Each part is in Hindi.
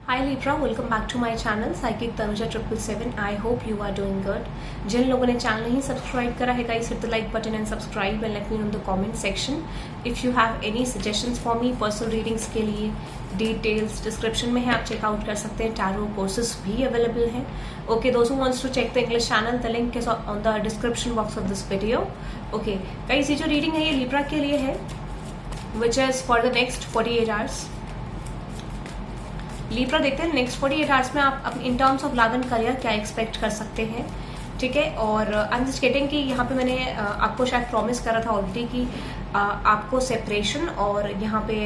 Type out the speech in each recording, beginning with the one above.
Hi Libra, welcome back to my channel Psychic Tanuja 777. I hope you are doing good. जिन लोगों ने चैनल नहीं सब्सक्राइब करा है guys, hit the like button and subscribe and let me know in the comment section. If you have any suggestions for me personal readings के लिए details description में है, आप check out कर सकते हैं. Tarot courses भी available हैं. Okay, those who wants to check the English channel, the link is on the description box of this video. Okay, guys, ये जो reading है ये Libra के लिए है, which is for the next 48 hours. Libra देखते हैं नेक्स्ट 48 आवर्स में आप in terms of love and career क्या एक्सपेक्ट कर सकते हैं. ठीक है, और आई एम जस्ट गेटिंग कि यहाँ पे मैंने आपको शायद प्रॉमिस करा था ऑलरेडी कि आपको सेपरेशन और यहाँ पे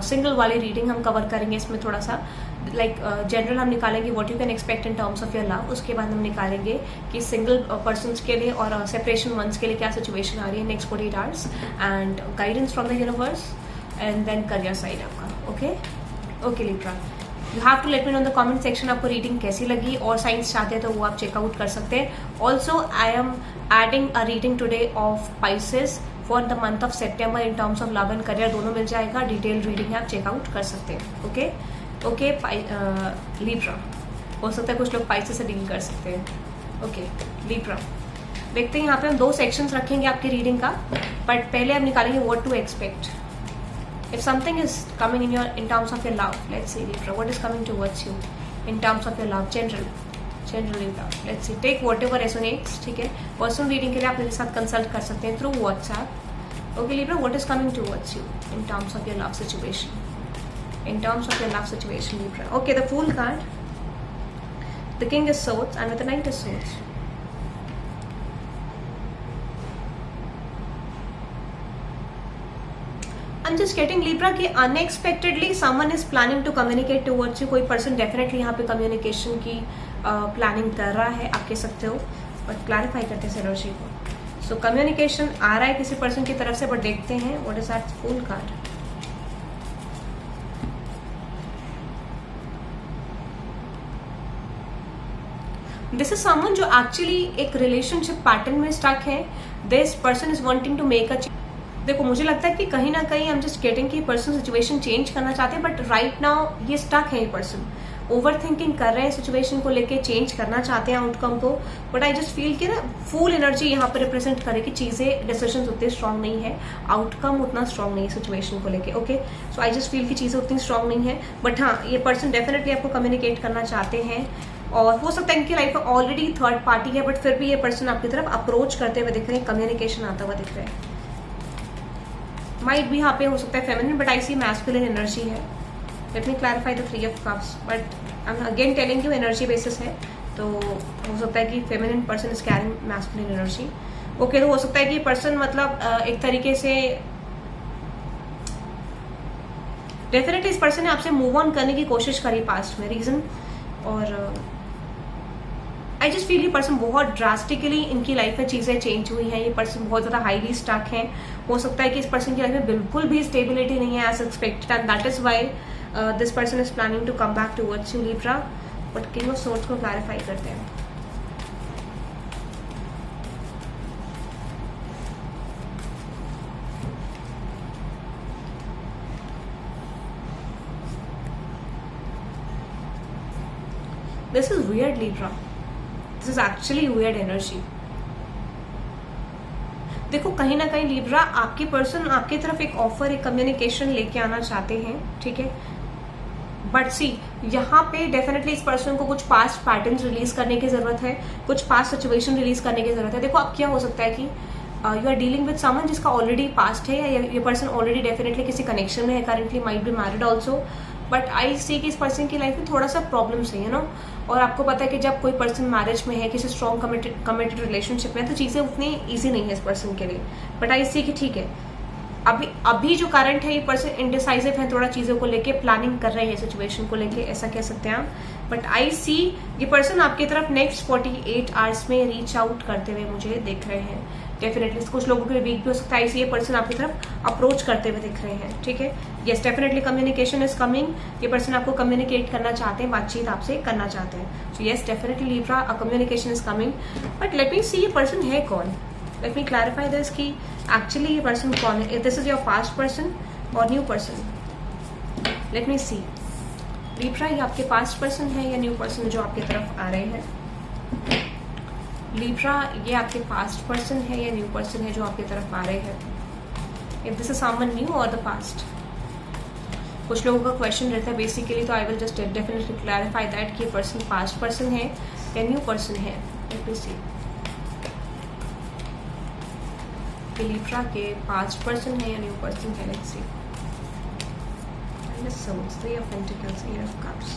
सिंगल वाली रीडिंग हम कवर करेंगे. इसमें थोड़ा सा जनरल हम निकालेंगे what you can expect in terms of your love. उसके बाद हम निकालेंगे कि सिंगल पर्सन के लिए और सेपरेशन वंस के लिए क्या सिचुएशन आ रही है next 48 hours and guidance from the universe and then career side आपका. Okay Libra, you have to let me know in the comment section आपको रीडिंग कैसी लगी और साइंस चाहते हैं तो वो आप चेकआउट कर सकते हैं. Also I am adding a reading today of Pisces for the month of September in terms of love and career. दोनों मिल जाएगा, डिटेल रीडिंग है, आप चेकआउट कर सकते हैं. ओके Libra, हो सकता है कुछ लोग पाइसेस से डील कर सकते हैं. ओके Libra, देखते हैं यहाँ पे हम 2 सेक्शंस रखेंगे आपकी रीडिंग का, बट पहले हम निकालेंगे what to expect. If something is coming in terms of your love, let's see Libra, what is coming towards you in terms of your love, general Libra. Let's see, take whatever resonates. ठीक है, पर्सनल रीडिंग के लिए आप मेरे साथ कंसल्ट कर सकते हैं through WhatsApp. Okay Libra, what is coming towards you in terms of your love situation? In terms of your love situation, Libra. Okay, the Fool card, the King is Swords, and with the Knight is Swords. I'm just getting Libra कि unexpectedly someone is planning to communicate towards you. कोई पर्सन डेफिनेटली यहाँ पे कम्युनिकेशन की प्लानिंग कर रहा है, आप कह सकते हो, बट क्लैरिफाई करते हैं एनर्जी को. सो कम्युनिकेशन आ रहा है किसी पर्सन की तरफ से, बट देखते हैं what is that fool card. This is someone जो एक्चुअली एक रिलेशनशिप पैटर्न में स्टक है. This person is wanting to make a. देखो, मुझे लगता है कि कहीं ना कहीं हम जस्ट गेटिंग कि पर्सन सिचुएशन चेंज करना चाहते हैं, बट राइट नाउ ये स्टक है. ये पर्सन ओवर थिंकिंग कर रहे हैं, सिचुएशन को लेके चेंज करना चाहते हैं आउटकम को, बट आई जस्ट फील कि ना फुल एनर्जी यहाँ पर रिप्रेजेंट करे कि चीजें डिसीजन उतने स्ट्रांग नहीं है, आउटकम उतना स्ट्रांग नहीं है सिचुएशन को लेके. Okay, so I just feel कि चीजें उतनी स्ट्रांग नहीं है, बट हाँ, ये पर्सन डेफिनेटली आपको कम्युनिकेट करना चाहते हैं. और हो सकता है इनकी लाइफ में ऑलरेडी थर्ड पार्टी है, बट फिर भी ये पर्सन आपकी तरफ अप्रोच करते हुए दिख रहे हैं, कम्युनिकेशन आता हुआ दिख रहा है. माइट भी यहाँ पे हो सकता है feminine, but I see masculine energy है. Let me clarify the 3 of Cups, but I am again telling you energy basis है, तो हो सकता है कि feminine person is carrying masculine energy. Okay, तो हो सकता है कि पर्सन मतलब एक तरीके से डेफिनेटली इस पर्सन ने आपसे मूव ऑन करने की कोशिश करी पास्ट में. रीजन और आई जस्ट फील ये पर्सन बहुत ड्रास्टिकली इनकी लाइफ में चीजें चेंज हुई हैं. ये पर्सन बहुत ज्यादा हाईली स्टक है. हो सकता है कि इस पर्सन की लाइफ में बिल्कुल भी स्टेबिलिटी नहीं है as expected, and that is why this person is planning to come back towards you Libra. But king of swords को क्लैरिफाई करते हैं. This is weird Libra. This is actually weird energy. देखो, कहीं ना कहीं Libra आपके पर्सन आपकी तरफ एक ऑफर, एक कम्युनिकेशन लेके आना चाहते हैं. ठीक है, बट सी यहाँ पे डेफिनेटली इस पर्सन को कुछ पास्ट पैटर्न्स रिलीज करने की जरूरत है, कुछ पास्ट सिचुएशन रिलीज करने की जरूरत है. देखो, अब क्या हो सकता है कि you are dealing with someone जिसका ऑलरेडी पास्ट है, या ये पर्सन ऑलरेडी डेफिनेटली किसी कनेक्शन में है, currently might be married also, but I see कि इस पर्सन की लाइफ में थोड़ा सा प्रॉब्लम्स है, यू नो. और आपको पता है कि जब कोई पर्सन मैरिज में है, किसी स्ट्रॉन्ग कमिटेड रिलेशनशिप में, तो चीजें उतनी ईजी नहीं है इस पर्सन के लिए. बट आई सी कि ठीक है, अभी जो करंट है ये पर्सन इनडिसाइसिव है, थोड़ा चीजों को लेके प्लानिंग कर रहे हैं, सिचुएशन को लेके, ऐसा कह सकते हैं आप. बट आई सी ये पर्सन आपकी तरफ नेक्स्ट 48 आवर्स में रीच आउट करते हुए मुझे दिख रहे हैं. डेफिनेटली कुछ लोगों के लिए वीक भी हो सकता है, इसलिए पर्सन आपकी तरफ अप्रोच करते हुए दिख रहे हैं. ठीक है, yes, definitely communication is coming. ये पर्सन आपको कम्युनिकेट करना चाहते हैं, बातचीत आपसे करना चाहते हैं. So yes, definitely Libra, a communication is coming. But let me see ये पर्सन है कौन. लेट मी क्लैरिफाई दिस कि एक्चुअली ये पर्सन कौन है. This is your past person और new person. Let me see. Libra, ये आपके पास्ट पर्सन है या न्यू पर्सन जो आपकी तरफ आ रहे हैं? लिब्रा, ये आपके पास्ट पर्सन है या न्यू पर्सन है जो आपकी तरफ आ रहे हैं? If this is someone new और द पास्ट। कुछ लोगों का क्वेश्चन रहता है बेसिकली, तो I will just definitely clarify that कि पर्सन पास्ट पर्सन है या न्यू पर्सन है। लेट मी सी, लिब्रा के पास्ट पर्सन है या न्यू पर्सन है? Let's C. Swords, Three of Pentacles, Eight of Cups.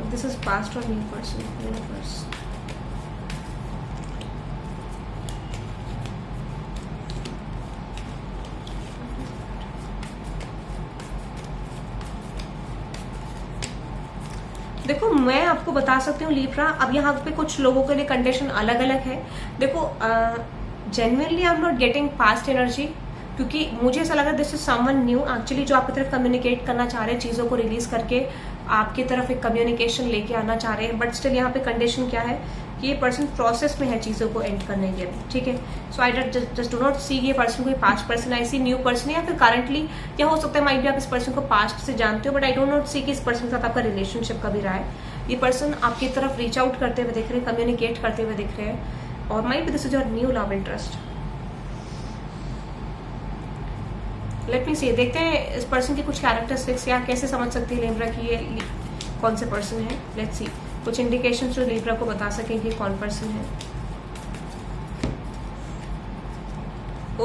If this is past or new person, universe. देखो, मैं आपको बता सकती हूँ लिब्रा, अब यहाँ पे कुछ लोगों के लिए कंडीशन अलग अलग है। देखो, genuinely I am not getting past energy, क्योंकि मुझे ऐसा लगा this is someone new actually जो आपकी तरफ कम्युनिकेट करना चाह रहे हैं, चीज़ों को रिलीज करके आपकी तरफ एक कम्युनिकेशन लेके आना चाह रहे हैं। बट स्टिल यहाँ पे कंडीशन क्या है कि ये पर्सन प्रोसेस में है चीज़ों को एंड करने के लिए, ठीक है। So I just do not सी ये पर्सन कोई पास्ट पर्सन, आई सी न्यू पर्सन, या फिर करंटली, या हो सकता है माइट भी आप इस पर्सन को पास्ट से जानते हो, बट आई डोंट नॉट सी कि इस पर्सन के साथ आपका रिलेशनशिप कभी रहा है। ये पर्सन आपकी तरफ रीच आउट करते हुए दिख रहे हैं, कम्युनिकेट करते हुए दिख रहे हैं, और माइट भी this is your new love interest. Let me see, देखते हैं इस पर्सन की कुछ कैरेक्टरिस्टिक्स या कैसे समझ सकती है लिब्रा की ये कौन से पर्सन है। लेट्स सी, कुछ इंडिकेशन जो लिब्रा को बता सकें कि कौन पर्सन है।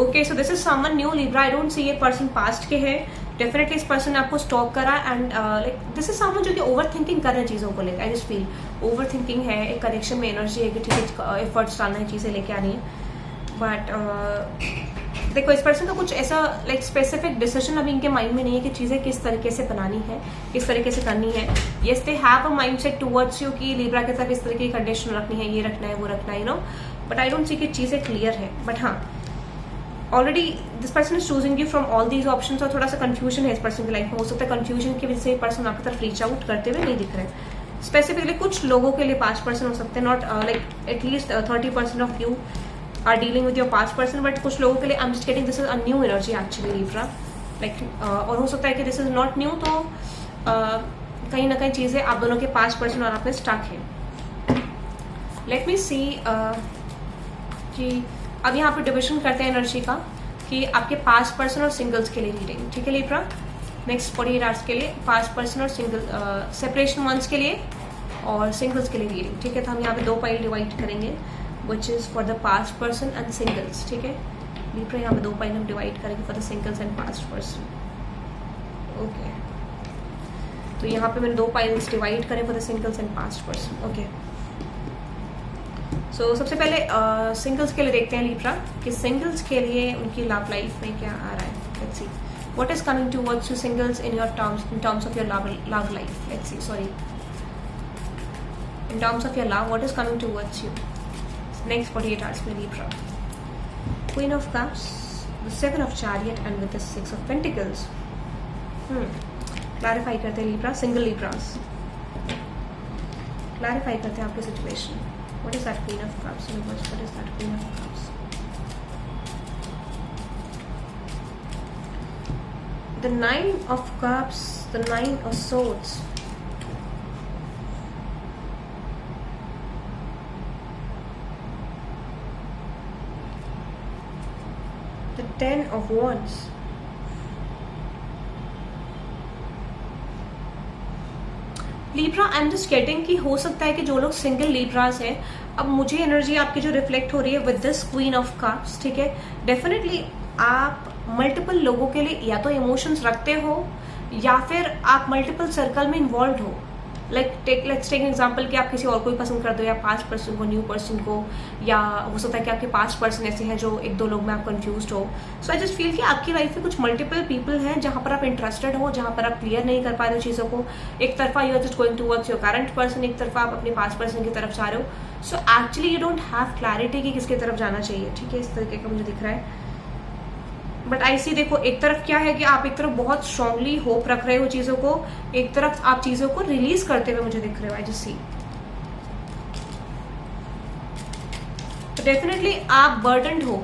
Okay, so this is someone new Libra. I don't see ये पर्सन पास्ट के है। डेफिनेटली इस पर्सन ने आपको स्टॉक करा, and like this is someone जो कि ओवर थिंकिंग कर रहे हैं चीज़ों को लेकर। I just feel over thinking है, एक कनेक्शन में एनर्जी है कि ठीक है एफर्ट्स डालना है, चीज़ें लेके आनी है। बट देखो, इस पर्सन का कुछ ऐसा लाइक स्पेसिफिक डिसीजन अभी इनके माइंड में नहीं है कि चीज़ें किस तरीके से बनानी है, किस तरीके से करनी है। Yes, they have a mind set towards you कि लिब्रा के साथ इस तरीके की कंडीशन रखनी है, ये रखना है, वो रखना है, you know. But I don't see कि चीज़ें क्लियर है। बट हाँ, already this person is choosing you from all these option, और थोड़ा सा कंफ्यूजन है इस पर्सन की लाइफ में। हो सकता है कंफ्यूजन की वजह से पर्सन आपकी तरफ रीच आउट करते हुए नहीं दिख रहे। स्पेसिफिकली कुछ लोगों के लिए पास्ट पर्सन हो सकते हैं, not like at least 30% of you are dealing with your past person, but कुछ लोगों के लिए I'm just getting this is a new energy actually Libra, like और हो सकता है कि this is not new, तो कहीं ना कहीं चीज़ें आप दोनों के पास्ट पर्सन और आप में स्टक है। लेट मी सी कि अब यहाँ पे डिविजन करते हैं एनर्जी का कि आपके पास्ट पर्सन और सिंगल्स के लिए रीडिंग, ठीक है लिब्रा। नेक्स्ट 48 आवर्स के लिए पास्ट पर्सन और सिंगल सेपरेशन वंस के लिए और सिंगल्स के लिए रीडिंग, ठीक है। तो हम यहाँ पे दो पाइल डिवाइड करेंगे, which is for the past person and singles, ठीक है लिब्रा। यहाँ पे दो पाइल हम डिवाइड करेंगे for the singles and past person, okay. तो यहाँ पे मैंने दो पाइल्स डिवाइड करें for the singles and past person, okay. So सबसे पहले सिंगल्स के लिए देखते हैं लिब्रा कि सिंगल्स के लिए उनकी लव लाइफ में क्या आ रहा है। Let's C what is coming towards you singles in your terms of your love life. Let's see, sorry, in terms of your love, what is coming towards you next 48 hours में Libra? Queen of Cups, the Seven of Chariot, and with the Six of Pentacles. Clarify करते हैं Libra, single Libras. Clarify करते हैं आपकी situation. What is that Queen of Cups? What is that Queen of Cups? The Nine of Cups, the Nine of Swords. The Ten of Wands. Libra, I am just getting कि हो सकता है कि जो लोग सिंगल लिब्रास हैं, अब मुझे एनर्जी आपकी जो रिफ्लेक्ट हो रही है with this queen of cups, ठीक है। डेफिनेटली आप मल्टीपल लोगों के लिए या तो इमोशंस रखते हो या फिर आप मल्टीपल सर्कल में इन्वॉल्व हो। लेट्स टेक एग्जांपल कि आप किसी और को ही पसंद कर दो, या पास्ट पर्सन को, न्यू पर्सन को, या हो सकता है कि आपके पास्ट पर्सन ऐसे हैं जो एक दो लोग में आप कंफ्यूज हो। सो आई जस्ट फील कि आपकी लाइफ में कुछ मल्टीपल पीपल हैं जहां पर आप इंटरेस्टेड हो, जहां पर आप क्लियर नहीं कर पा रहे हो चीज़ों को। एक तरफा you are just going towards your current person, एक तरफा आप अपने पास्ट पर्सन की तरफ जा रहे हो। So actually you don't have clarity कि किसकी तरफ जाना चाहिए, ठीक है। इस तरीके का मुझे दिख रहा है। बट आई सी, देखो एक तरफ क्या है कि आप एक तरफ बहुत स्ट्रांगली होप रख रहे हो चीज़ों को, एक तरफ आप चीज़ों को रिलीज करते हुए मुझे दिख रहे हो। आई जस्ट सी, तो डेफिनेटली आप बर्डनड हो,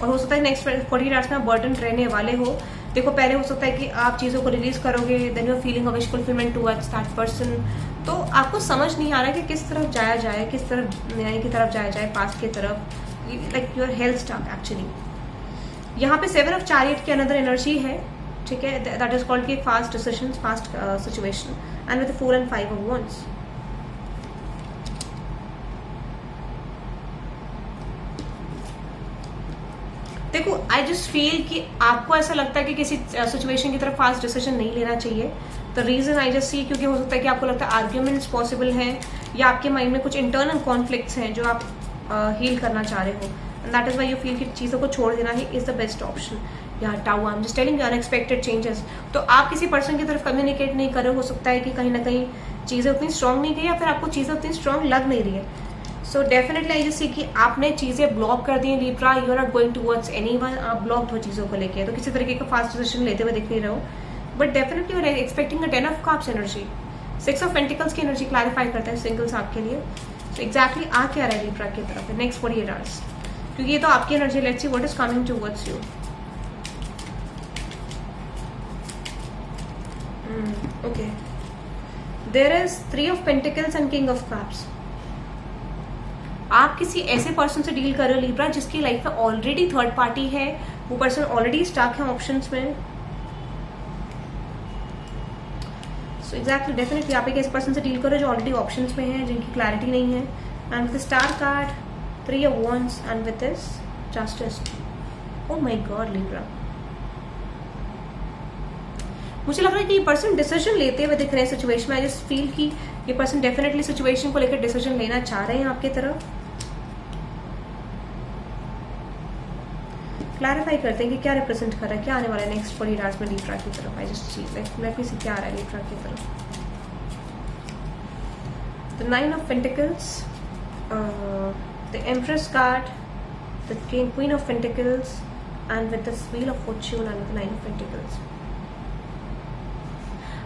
और हो सकता है नेक्स्ट 48 आवर्स में आप बर्डन रहने वाले हो। देखो पहले हो सकता है कि आप चीज़ों को रिलीज करोगे, then you are feeling a wish fulfilment towards that person, तो आपको समझ नहीं आ रहा है कि किस तरफ जाया जाए, किस तरफ न्याय की तरफ जाया जाए, पास्ट की तरफ, like your health stuck actually. यहाँ पे 7 ऑफ चैरियट की अनदर एनर्जी है, ठीक है, दैट इज कॉल्ड की fast decision, fast situation, and with 4 and 5 of wands। देखो आई जस्ट फील कि आपको ऐसा लगता है कि किसी सिचुएशन की तरफ फास्ट डिसीजन नहीं लेना चाहिए। The reason I just see, क्योंकि हो सकता है कि आपको लगता है आर्ग्यूमेंट्स पॉसिबल हैं, या आपके माइंड में कुछ इंटरनल कॉन्फ्लिक्ट्स हैं जो आप हील करना चाह रहे हो, and that is why you feel कि चीज़ों को छोड़ देना ही इज द बेस्ट ऑप्शन। या टाउ, I am just telling you unexpected changes. तो आप किसी पर्सन की तरफ कम्युनिकेट नहीं कर रहे हो सकता है कि कहीं ना कहीं चीज़ें उतनी स्ट्रांग नहीं गई, या फिर आपको चीज़ें उतनी स्ट्रांग लग नहीं रही है। सो डेफिनेटली आई जस्ट सी कि आपने चीज़ें ब्लॉक कर दी हैं Libra, you are not going towards anyone, आप ब्लॉक्ड हो चीज़ों को लेके, तो किसी तरीके का फास्ट डिसीजन लेते हुए दिख नहीं रहे हो, but definitely you are expecting a 10 of cups energy. 6 of Pentacles की एनर्जी क्लैरिफाई करता है सिंगल्स आपके लिए। सो एग्जैक्टली आ क्या रहा है लिब्रा की तरफ नेक्स्ट 48 hours, क्योंकि ये तो आपकी energy. Let's see what is coming towards you. Okay, there is 3 of Pentacles and King of Cups। आप किसी ऐसे पर्सन से डील कर रहे हो लिब्रा जिसकी लाइफ में ऑलरेडी थर्ड पार्टी है, वो पर्सन ऑलरेडी स्टक है ऑप्शंस में। सो एग्जैक्टली डेफिनेटली आप एक ऐसे पर्सन से डील कर रहे हो जो ऑलरेडी ऑप्शंस में है, जिनकी क्लैरिटी नहीं है, and with star card 3 of Wands and with this justice. Oh my God Libra, मुझे लग रहा है कि ये पर्सन डिसीजन लेते हुए दिख रहे हैं सिचुएशन में। आई जस्ट फील कि ये पर्सन डेफिनेटली सिचुएशन को लेकर डिसीजन लेना चाह रहे हैं आपकी तरफ। क्लैरिफाई करते हैं कि क्या रिप्रेजेंट कर रहा है, क्या आने वाला है नेक्स्ट 48 hours में लिब्रा की तरफ। आई जस्ट सी लेट मी सी क्या आ रहा है लिब्रा की तरफ। The 9 of Pentacles, the Empress card, the Queen of Pentacles, and with the Wheel of Fortune and the 9 of Pentacles।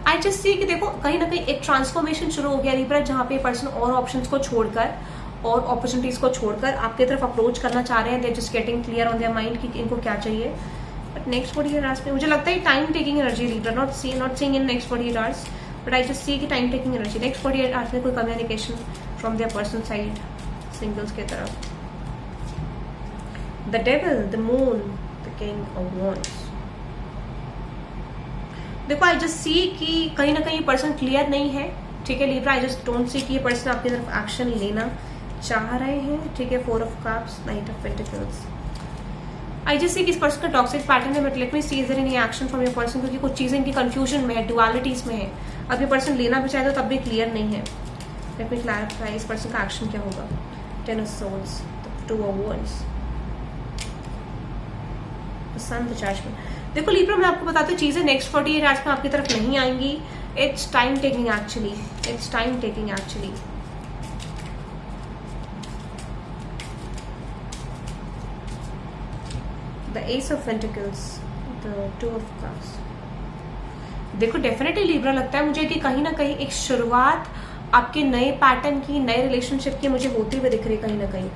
I just see कि देखो कहीं ना कहीं एक ट्रांसफॉर्मेशन शुरू हो गया लिब्रा, जहाँ पे पर्सन और ऑप्शंस को छोड़कर और अपॉर्चुनिटीज को छोड़कर आपके तरफ अप्रोच करना चाह रहे हैं। They just getting clear on their mind कि इनको क्या चाहिए। बट नेक्स्ट 48 hours में मुझे लगता है time taking energy Libra, not seeing in next 48 hours, but I just see कि time taking energy next 48 hours में कोई communication from their person side singles की तरफ। The devil, the moon, the king of wands. देखो आई जस्ट सी कि कहीं ना कहीं पर्सन क्लियर नहीं है, ठीक है Libra. I just don't see कि ये पर्सन आपकी तरफ एक्शन लेना चाह रहे हैं, ठीक है। 4 of Cups, Knight of Pentacles। I just see कि इस पर्सन का टॉक्सिक पैटर्न है, but let me see is there any action from your person, क्योंकि कुछ चीजें इनकी कंफ्यूजन में है, डुअलिटीज में है। अब ये पर्सन लेना भी चाहे तो तब भी क्लियर नहीं है। लेट मी क्लैरिफाई इस पर्सन का एक्शन क्या होगा। 10 of Swords, 2 of Wands, the Sun, the Judgment। देखो लिब्रा मैं आपको बताती हूँ चीजें नेक्स्ट 48 hours में आपकी तरफ नहीं आएंगी। It's time taking actually, it's time taking actually. The Ace of Pentacles, the 2 of Cups। देखो डेफिनेटली लिब्रा लगता है मुझे कि कहीं ना कहीं एक शुरुआत आपके नए पैटर्न की, नए रिलेशनशिप की मुझे होती हुई दिख रही है कहीं ना कहीं।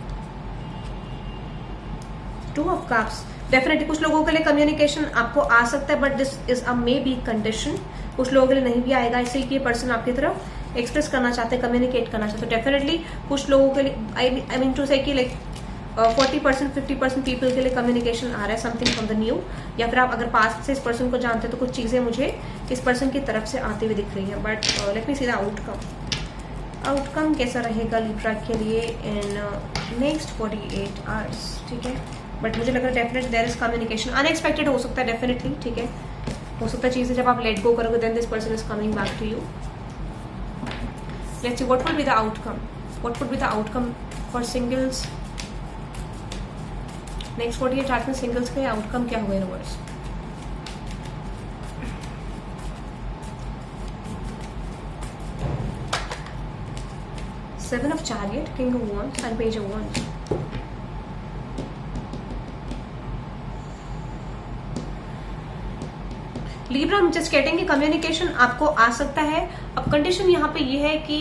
2 of Cups, डेफिनेटली कुछ लोगों के लिए कम्युनिकेशन आपको आ सकता है, but this is a may be condition. कुछ लोगों के लिए नहीं भी आएगा, इसलिए कि ये पर्सन आपकी तरफ एक्सप्रेस करना चाहते हैं, कम्युनिकेट करना चाहते हैं। तो डेफिनेटली कुछ लोगों के लिए आई मीन टू से कि लाइक 40% 50% पीपल के लिए कम्युनिकेशन आ रहा है, समथिंग फ्रॉम द न्यू। या फिर आप अगर पास्ट से इस पर्सन को जानते हैं तो कुछ चीज़ें मुझे इस पर्सन की तरफ से आती हुई दिख रही है। But let me see the outcome कैसा रहेगा लिब्रा के लिए इन नेक्स्ट 48 hours, ठीक है। बट मुझे लग रहा है definitely there is communication. Unexpected हो सकता है डेफिनेटली, ठीक है। हो सकता है चीज़ें जब आप लेट गो करोगे then this person is coming back to you. Let's see what will be the outcome, what would be the outcome for singles next 48 hours में। सिंगल्स के आउटकम क्या होगा universe. Seven of Chariot, King of Wands and Page of Wands। Libra हम जस्ट कहते हैं कि कम्युनिकेशन आपको आ सकता है। अब कंडीशन यहाँ पे ये है कि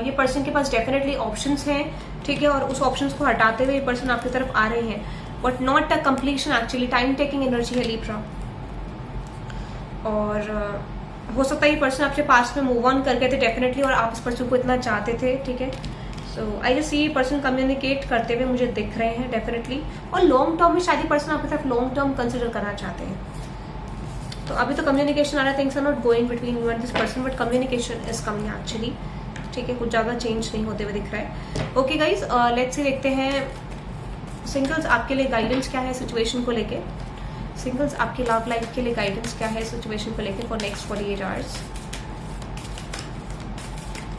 ये पर्सन के पास डेफिनेटली ऑप्शंस हैं, ठीक है, और उस ऑप्शंस को हटाते हुए ये पर्सन आपकी तरफ आ रहे हैं, but not a completion actually. Time taking energy है लिब्रा। और हो सकता है ये पर्सन आपसे पास्ट में मूव ऑन कर गए थे डेफिनेटली, और आप इस पर्सन को इतना चाहते थे, ठीक है। So I just see person communicate करते हुए मुझे दिख रहे हैं डेफिनेटली, और लॉन्ग टर्म में शायद ये पर्सन आपके साथ लॉन्ग टर्म कंसिडर करना चाहते हैं। तो अभी तो कम्युनिकेशन आ रहा है, things are not going between you and this person, but communication is coming actually, ठीक है। कुछ ज़्यादा चेंज नहीं होते हुए दिख रहा है। ओके गाइज, लेट्स सी, देखते हैं सिंगल्स आपके लिए गाइडेंस क्या है सिचुएशन को लेके। सिंगल्स आपकी लव लाइफ के लिए गाइडेंस क्या है सिचुएशन को लेके फॉर नेक्स्ट 48 आवर्स।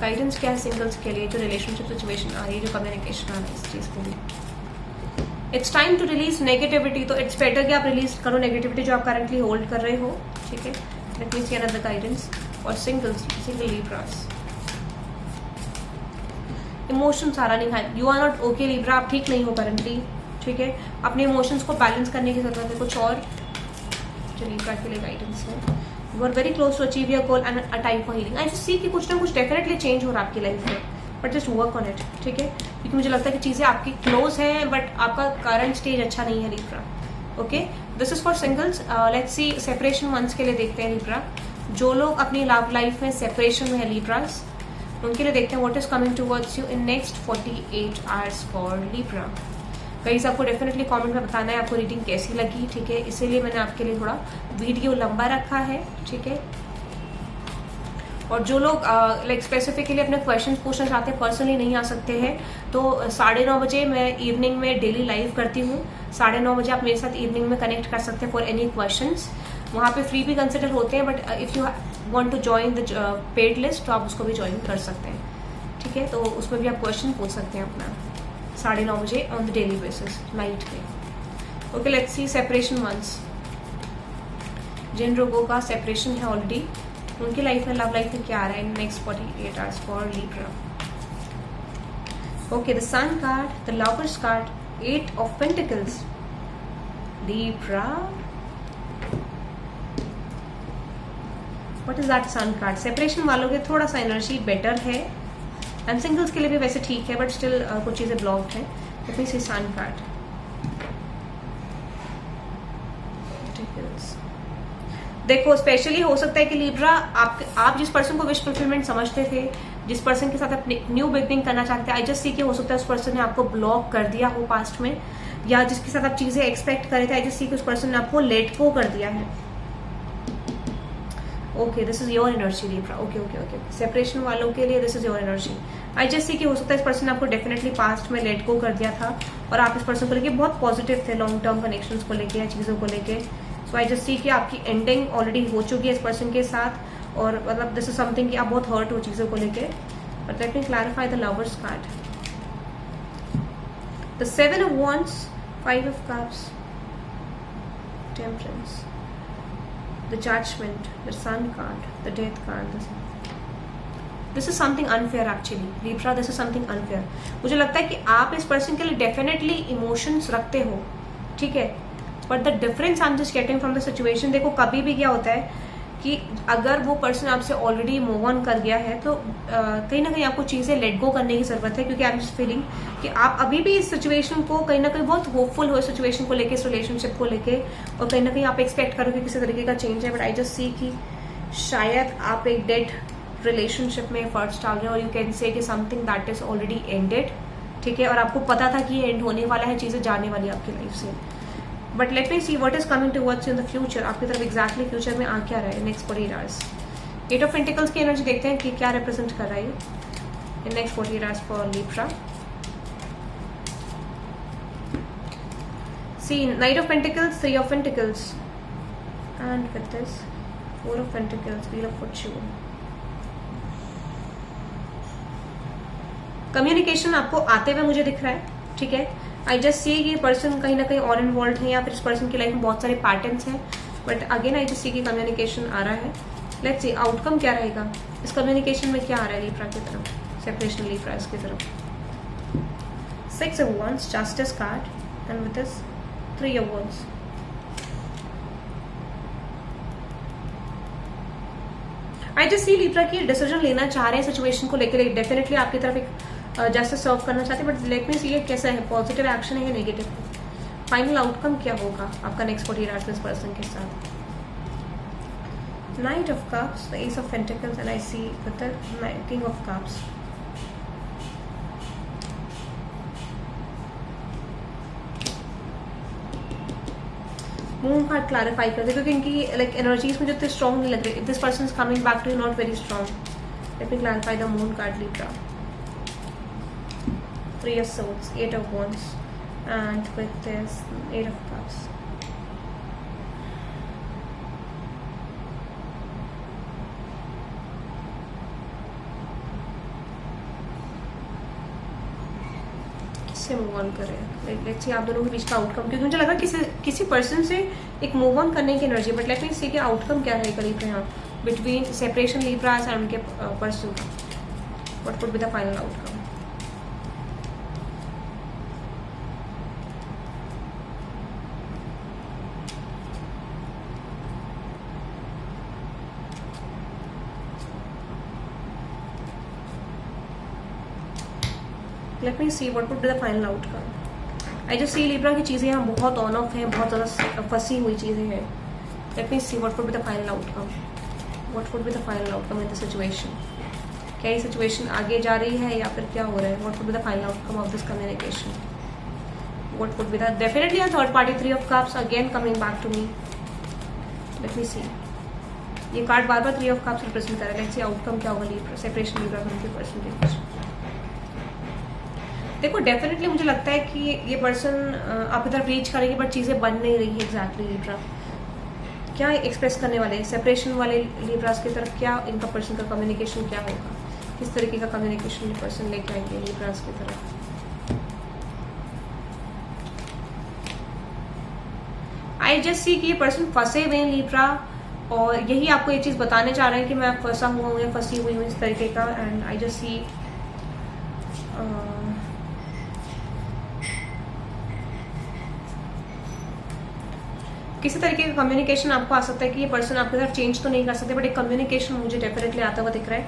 गाइडेंस क्या है सिंगल्स के लिए, जो रिलेशनशिप सिचुएशन आ रही है, जो कम्युनिकेशन आ रहा है इस चीज़ के लिए। It's time to release negativity, तो इट्स बेटर कि आप रिलीज करो नेगेटिविटी जो आप करंटली होल्ड कर रहे हो, ठीक है। Let me see another guidance for singles, single Libras. Emotions आ रहा नहीं है, you are not okay Libra, आप ठीक नहीं हो करंटली, ठीक है। अपने इमोशंस को बैलेंस करने की जरूरत है। कुछ और जो लिब्रा के लिए गाइडेंस है, you are very close to achieve your goal and a time for healing. I just see कि कुछ ना कुछ डेफिनेटली चेंज हो रहा है आपकी लाइफ में, but just work on it, ठीक है। क्योंकि मुझे लगता है कि चीज़ें आपकी क्लोज हैं, बट आपका करंट स्टेज अच्छा नहीं है Libra. Okay, this is for singles. Let's see separation months के लिए देखते हैं लिब्रा। जो लोग अपनी लव लाइफ में सेपरेशन में है लिब्रास, उनके लिए देखते हैं what is coming towards you in next 48 hours for Libra. Guys, आपको डेफिनेटली कमेंट में बताना है आपको रीडिंग कैसी लगी, ठीक है। इसीलिए मैंने आपके लिए थोड़ा वीडियो लंबा रखा है, ठीक है। और जो लोग लाइक स्पेसिफिकली अपने क्वेश्चन पूछना चाहते हैं, पर्सनली नहीं आ सकते हैं, तो 9:30 बजे मैं इवनिंग में डेली लाइव करती हूँ। 9:30 बजे आप मेरे साथ इवनिंग में कनेक्ट कर सकते हैं फॉर एनी क्वेश्चंस। वहाँ पे फ्री भी कंसिडर होते हैं, but if you want to join the paid list तो आप उसको भी ज्वाइन कर सकते हैं, ठीक है। तो उसमें भी आप क्वेश्चन पूछ सकते हैं अपना 9:30 बजे on the daily basis night पे। Okay, let's see separation months. जिन लोगों का सेपरेशन है ऑलरेडी, उनकी लाइफ में लव लाइफ में क्या आ रहा है in next 48 hours for Libra. Okay, the sun card, the lovers card, 8 of pentacles. Libra, what is that sun card? Separation वालों के थोड़ा सा एनर्जी बेटर है, एंड सिंगल्स के लिए भी वैसे ठीक है, बट स्टिल कुछ चीजें ब्लॉक्ड है। लेट मी सी सन कार्ड। देखो, स्पेशली हो सकता है कि लिब्रा आप जिस पर्सन को विश फुलफिलमेंट समझते थे, जिस पर्सन के साथ आप न्यू बिगनिंग करना चाहते हैं, आई जस्ट सी कि हो सकता है उस पर्सन ने आपको ब्लॉक कर दिया हो पास्ट में, या जिसके साथ आप चीजें एक्सपेक्ट करे थे, आई जस्ट सी कि उस पर्सन ने आपको लेट गो कर दिया है। Okay, this is your energy Libra. Okay okay okay, separation वालों के लिए this is your energy. I just see कि हो सकता है इस पर्सन ने आपको डेफिनेटली पास्ट में लेट गो कर दिया था, और आप इस पर्सन को लेके बहुत पॉजिटिव थे लॉन्ग टर्म कनेक्शंस को लेके या चीजों को लेके। सो आई जस्ट सी कि आपकी एंडिंग ऑलरेडी हो चुकी है इस पर्सन के साथ, और मतलब दिस इज समथिंग कि आप बहुत हर्ट हो चीजों को लेके। But let me clarify the lovers card. The 7 of Wands, 5 of Cups, Temperance, the Judgment, the Sun card, the Death card. This is something unfair actually, Libra. This is something unfair. मुझे लगता है कि आप इस पर्सन के लिए डेफिनेटली इमोशंस रखते हो, ठीक है, but the difference I am just getting from the situation, देखो कभी भी क्या होता है कि अगर वो पर्सन आपसे ऑलरेडी मूव ऑन कर गया है, तो कहीं ना कहीं आपको चीज़ें लेट गो करने की जरूरत है, क्योंकि आई एम जस्ट फीलिंग कि आप अभी भी इस सिचुएशन को कहीं ना कहीं बहुत होपफुल हो इस सिचुएशन को लेके, इस रिलेशनशिप को लेके, और कहीं ना कहीं आप एक्सपेक्ट करोगे किसी तरीके का चेंज है। बट आई जस्ट सी कि शायद आप एक डेड रिलेशनशिप में एफर्ट्स डाल रहे हो, और यू कैन से कि something that is already ended, ठीक है, और आपको पता था कि ये एंड होने वाला है, चीज़ें जाने वाली आपकी लाइफ से। But let me see what is coming towards in the future. आपकी तरफ एग्जैक्टली फ्यूचर में आ क्या रहा है नेक्स्ट 48 आवर्स। 8 ऑफ पेंटिकल्स की एनर्जी देखते हैं कि क्या रिप्रेजेंट कर रहा है in next 48 hours for Libra. See knight of pentacles, 3 of pentacles, and with this 4 of pentacles, wheel of fortune. Communication आपको आते हुए मुझे दिख रहा है, ठीक है। आई जस्ट सी कि पर्सन कहीं ना कहीं और इन्वॉल्व है, या फिर इस पर्सन की लाइफ में बहुत सारे पैटर्न्स हैं, but again I just see कि कम्युनिकेशन आ रहा है। लेट्स सी आउटकम क्या रहेगा इस कम्युनिकेशन में, क्या आ रहा है लिब्रा की तरफ, सेपरेशन लिब्रा की तरफ। 6 of Wands, Justice card, and with this 3 of Wands. I just C Libra की डिसीजन लेना चाह रहे हैं सिचुएशन को लेकर, डेफिनेटली आपकी तरफ एक जस्टिस सर्व करना चाहते हैं, बट लेट मी सी ये कैसा है, पॉजिटिव एक्शन है या नेगेटिव। फाइनल आउटकम क्या होगा आपका नेक्स्ट 48 आवर्स में इस पर्सन के साथ। Knight of Cups, the Ace of Pentacles, and I see the King of Cups. Moon card clarify कर दे क्योंकि इनकी लाइक एनर्जीज मुझे इतने स्ट्रॉन्ग नहीं लग रही. This person is coming back to you not very strong. Let me clarify the moon card Libra. 3 of Swords, 8 of Wands, and with this 8 of Cups. Move on करें. लेट्स सी आप दोनों के बीच का आउटकम, क्योंकि मुझे लगा किसी पर्सन से एक मूव ऑन करने की एनर्जी. बट लेट मी सी कि आउटकम क्या रहेगा लिब्रा यहाँ बिटवीन सेपरेशन लिब्रास एंड उनके पर्सन का. What would be the final outcome? Late me see what would be the final outcome. I just C Libra की चीज़ें यहाँ बहुत ऑन ऑफ हैं, बहुत ज़्यादा फंसी हुई चीज़ें हैं. Late me see what would be the final outcome. What would be the final outcome in the situation. क्या ये सिचुएशन आगे जा रही है या फिर क्या हो रहा है? What would be the final outcome of this communication. What would be the definitely a third party. 3 of Cups again coming back to me. Let me see. ये कार्ड बार बार 3 of Cups रिप्रेजेंट कर रहा है. लेट्स सी आउटकम क्या होगा लिब्रा सेपरेशन लिब्रा के पर्सन के बीच. देखो डेफिनेटली मुझे लगता है कि ये पर्सन आपकी तरफ रीच करेंगे बट चीज़ें बन नहीं रही है एग्जैक्टली लिब्रा. क्या एक्सप्रेस करने वाले सेपरेशन वाले लिब्रास की तरफ, क्या इनका पर्सन का कम्युनिकेशन क्या होगा, किस तरीके का कम्युनिकेशन ये पर्सन लेके आएंगे लिब्रास की तरफ. आई जस्ट सी कि ये पर्सन फंसे हुए हैं लिब्रा और यही आपको ये चीज़ बताने चाह रहे हैं कि मैं फंसा हुआ हूँ या फंसी हुई हूँ इस तरीके का. एंड आई जस्ट सी किसी तरीके का कम्युनिकेशन आपको आ सकता है कि ये पर्सन आपकी तरफ चेंज तो नहीं कर सकते बट एक कम्युनिकेशन मुझे डेफिनेटली आता हुआ दिख रहा है.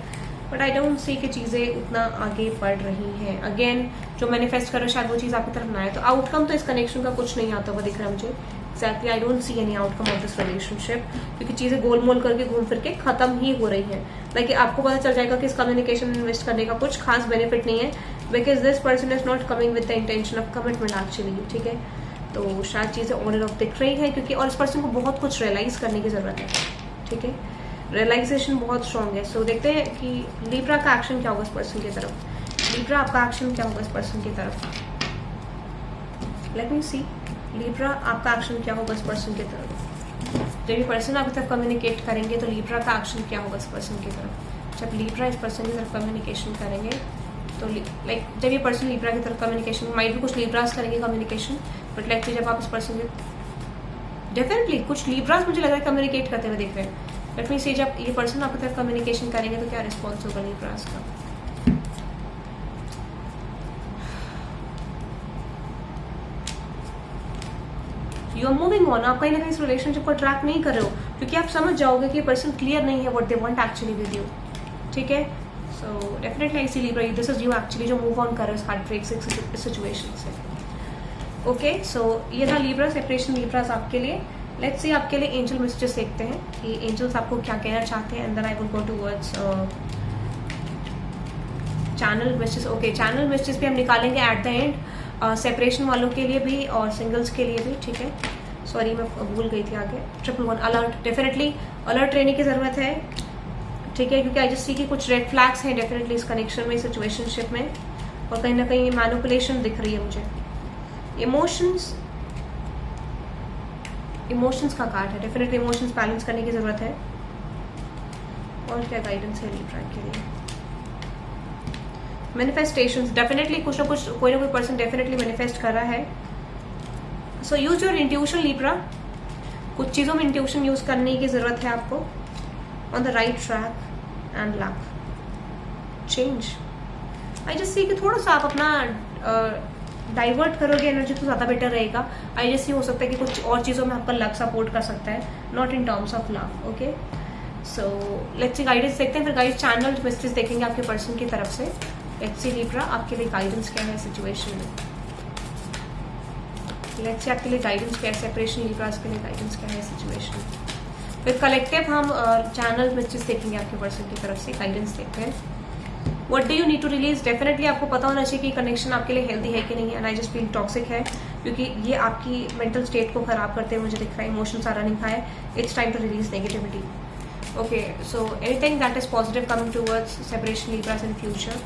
बट आई डोंट सी कि चीज़ें उतना आगे बढ़ रही हैं. अगेन जो मैनिफेस्ट कर रहे हो शायद वो चीज़ आपकी तरफ ना आए. तो आउटकम तो इस कनेक्शन का कुछ नहीं आता हुआ दिख रहा है मुझे exactly. I don't see any outcome of this relationship क्योंकि चीज़ें गोल मोल करके घूम फिर के खत्म ही हो रही हैं. लाइक आपको पता चल जाएगा कि इस कम्युनिकेशन में इन्वेस्ट करने का कुछ खास बेनिफिट नहीं है because this person is not coming with the intention of commitment actually. ठीक है, तो शायद चीज़ें ऑन एंड ऑफ दिख रही है क्योंकि और इस पर्सन को बहुत कुछ रियलाइज करने की ज़रूरत है. ठीक है, रियलाइजेशन बहुत स्ट्रॉन्ग है. सो देखते हैं कि लिब्रा का एक्शन क्या होगा इस पर्सन की तरफ. लिब्रा आपका एक्शन क्या होगा इस पर्सन की तरफ. लेट मी सी लिब्रा आपका एक्शन क्या होगा इस पर्सन की तरफ. जब ये पर्सन आपकी तरफ कम्युनिकेट करेंगे तो लिब्रा का एक्शन क्या होगा इस पर्सन की तरफ. जब लिब्रा इस पर्सन की तरफ कम्युनिकेशन करेंगे तो लाइक जब ये पर्सन लिब्रा की तरफ कम्युनिकेशन माइट भी कुछ लिब्रास करेंगे कम्युनिकेशन बट लाइक जब आप इस पर्सन के डेफिनेटली कुछ लिब्रास मुझे लग रहा है कम्युनिकेट करते हुए देख रहे हैं. लेट मी सी जब ये पर्सन आपकी तरफ कम्युनिकेशन करेंगे तो क्या रिस्पॉन्स होगा लिब्रास का. You are moving on. आप कहीं ना कहीं इस रिलेशनशिप को ट्रैक नहीं कर रहे हो क्योंकि आप समझ जाओगे कि ये पर्सन क्लियर नहीं है what they want actually with you. ठीक है, so definitely I see Libra this is you actually जो मूव ऑन कर रहे हो इस हार्ट ब्रेक सिचुएशन से. ओके, सो ये था लिब्रा सेपरेशन लिब्रास आपके लिए. लेट्स सी आपके लिए एंजल मैसेजेस देखते हैं कि एंजल्स आपको क्या कहना चाहते हैं and then I will go towards channel messages. Okay, channel messages भी हम निकालेंगे एट द एंड सेपरेशन वालों के लिए भी और सिंगल्स के लिए भी. ठीक है, सॉरी मैं भूल गई थी आगे. 111 अलर्ट, डेफिनेटली अलर्ट रहने की ज़रूरत है. ठीक है, क्योंकि आई जस्ट सी कि कुछ रेड फ्लैग्स हैं डेफिनेटली इस कनेक्शन में, सिचुएशनशिप में और कहीं ना कहीं मैनिपुलेशन दिख रही है मुझे. इमोशंस का कार्ड है. डेफिनेटली इमोशंस बैलेंस करने की जरूरत है. और क्या गाइडेंस है लिब्रा के लिए. मैनिफेस्टेशंस, डेफिनेटली कुछ ना कुछ कोई ना कोई पर्सन डेफिनेटली मैनिफेस्ट कर रहा है. सो यूज योर इंट्यूशन लिब्रा. कुछ चीज़ों में इंट्यूशन यूज करने की जरूरत है आपको. On the right track and luck change. I just see कि थोड़ा सा आप अपना डाइवर्ट करोगे एनर्जी तो ज़्यादा बेटर रहेगा. आई जैसे हो सकता है कि कुछ और चीज़ों में आपका लक सपोर्ट कर सकता है, not in terms of love. Okay, so let's see guidance देखते हैं. फिर गाइड चैनल मैसेज देखेंगे आपके पर्सन की तरफ से. लेट्स सी लिब्रा आपके लिए गाइडेंस क्या है सिचुएशन में. लेट्स सी आपके लिए गाइडेंस क्या है सेपरेशन लिब्रास के लिए गाइडेंस क्या है सिचुएशन. फिर कलेक्टिव हम चैनल मैसेज देखेंगे आपके पर्सन की तरफ से, गाइडेंस देखते हैं। What do you need to release? Definitely आपको पता होना चाहिए कि कनेक्शन आपके लिए हेल्दी है कि नहीं है। And I just feel toxic है, क्योंकि ये आपकी मेंटल स्टेट को खराब करते हुए मुझे दिख रहा है। Emotions are running high, it's time to release negativity. Okay, so anything that is positive coming towards separation Libras in future.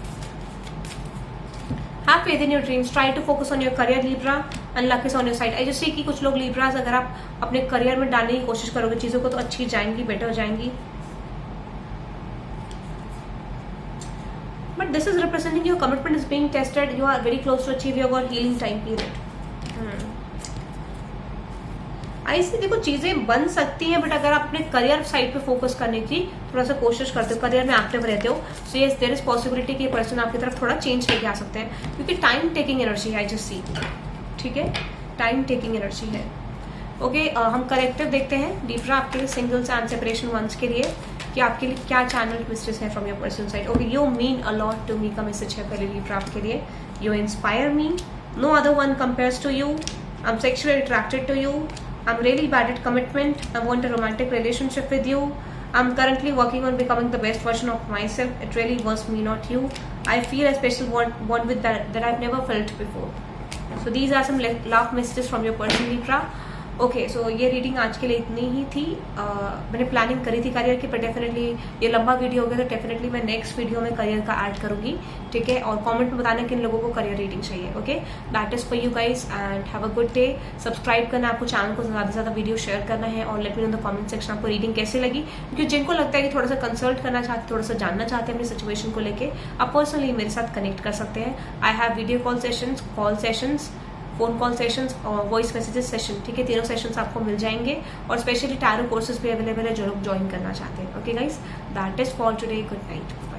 Have faith in your dreams. Try to focus on your career, Libra, and luck is on your side. I just see कि कुछ लोग Libras अगर आप अपने करियर में डालने की कोशिश करोगे चीजों को तो अच्छी जाएंगी, बेटर जाएंगी। But this is representing your commitment is being tested. You are very close to achieve your healing time period. ऐसे देखो चीजें बन सकती हैं, बट अगर आप अपने करियर साइड पे फोकस करने की थोड़ा सा कोशिश करते हो, करियर में एक्टिव रहते हो, so yes there is possibility कि पर्सन आपकी तरफ थोड़ा चेंज लेके आ सकते हैं, क्योंकि टाइम टेकिंग एनर्जी है। आई जस्ट सी, ठीक है, टाइम टेकिंग एनर्जी है। ओके, हम कलेक्टिव देखते हैं Libra आपके लिए, सिंगल्स एंड सेपरेशन वंस के लिए, कि आपके लिए क्या चैनल मैसेज है from your person side. Okay, you mean a lot to me का मैसेज है पहले Libra आपके लिए। You inspire me, no other one compares to you, I am sexually attracted to you, I'm really bad at commitment. I want a romantic relationship with you. I'm currently working on becoming the best version of myself. It really was me, not you. I feel a special bond with that I've never felt before. So these are some love messages from your person, Libra. Okay, so ये रीडिंग आज के लिए इतनी ही थी। मैंने प्लानिंग करी थी करियर की, पर डेफिनेटली ये लंबा वीडियो हो गया, तो डेफिनेटली मैं नेक्स्ट वीडियो में करियर का ऐड करूंगी, ठीक है। और कमेंट में बताना किन लोगों को करियर रीडिंग चाहिए। Okay, that is for you guys and have a good day. Subscribe करना, आपको चैनल को ज़्यादा से ज़्यादा वीडियो शेयर करना है, और late me know in the comment section आपको रीडिंग कैसे लगी, क्योंकि जिनको लगता है कि थोड़ा सा कंसल्ट करना चाहते, थोड़ा सा जानना चाहते हैं अपनी सिचुएशन को लेके, आप पर्सनली मेरे साथ कनेक्ट कर सकते हैं। I have video call sessions, phone call sessions और वॉइस मैसेजेस सेशन, ठीक है, तीनों सेशंस आपको मिल जाएंगे। और स्पेशली टैरो कोर्सेज भी अवेलेबल है जो लोग ज्वाइन करना चाहते हैं। Okay guys, that is for today, good night.